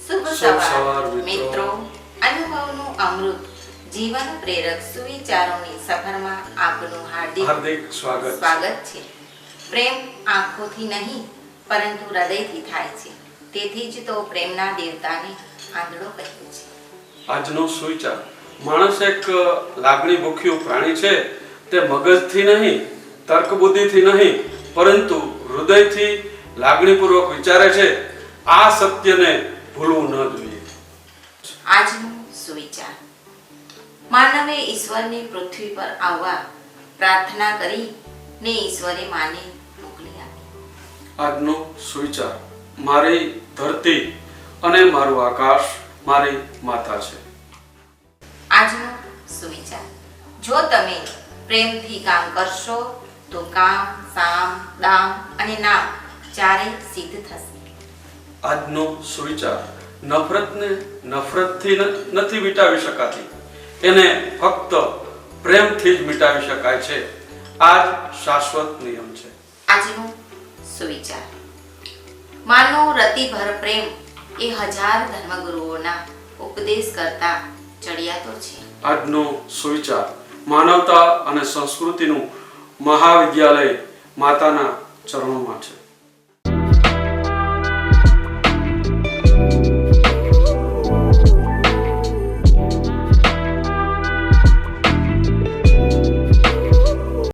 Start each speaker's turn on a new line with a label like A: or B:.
A: શુભ સવાર મિત્રો. અનુભવનું અમૃત જીવન પ્રેરક સુવિચારોની સફરમાં આપનું હાર્દિક સ્વાગત છે. પ્રેમ આંખોથી નહીં પરંતુ હૃદયથી થાય છે. તેથી જ તો પ્રેમના દેવતાને આંધળો કહ્યું છે.
B: આજનો સુવિચાર: માણસ એક લાગણી ભૂખ્યું પ્રાણી છે. તે મગજથી નહીં, તર્ક બુદ્ધિથી નહીં, પરંતુ હૃદયથી લાગણીપૂર્વક વિચારે છે. આ સત્યને ભૂલવું ન જોઈએ.
A: આજનો સુવિચાર: માનવે ઈશ્વરને પૃથ્વી પર આવવા પ્રાર્થના કરી ને ઈશ્વરે માને મોકલી આપી.
B: આજનો સુવિચાર: મારી ધરતી અને મારું આકાશ મારી માતા છે.
A: આજનો સુવિચાર: જો તમે પ્રેમથી કામ કરશો તો કામ, સામ, દામ અને નામ ચારેય સિદ્ધ થશે.
B: આજનો સુવિચાર: નફરતને નફરતથી નથી મિટાવી શકાતી, એને ફક્ત પ્રેમથી જ મિટાવી શકાય છે. આ જ શાશ્વત નિયમ છે.
A: આજનો સુવિચાર: માનો રતિભર પ્રેમ એ 1000 ધર્મગુરુઓના ઉપદેશ કરતા ચડિયાતો છે.
B: આજનો સુવિચાર: માનવતા અને સંસ્કૃતિનું મહાવિદ્યાલય માતાના ચરણોમાં છે.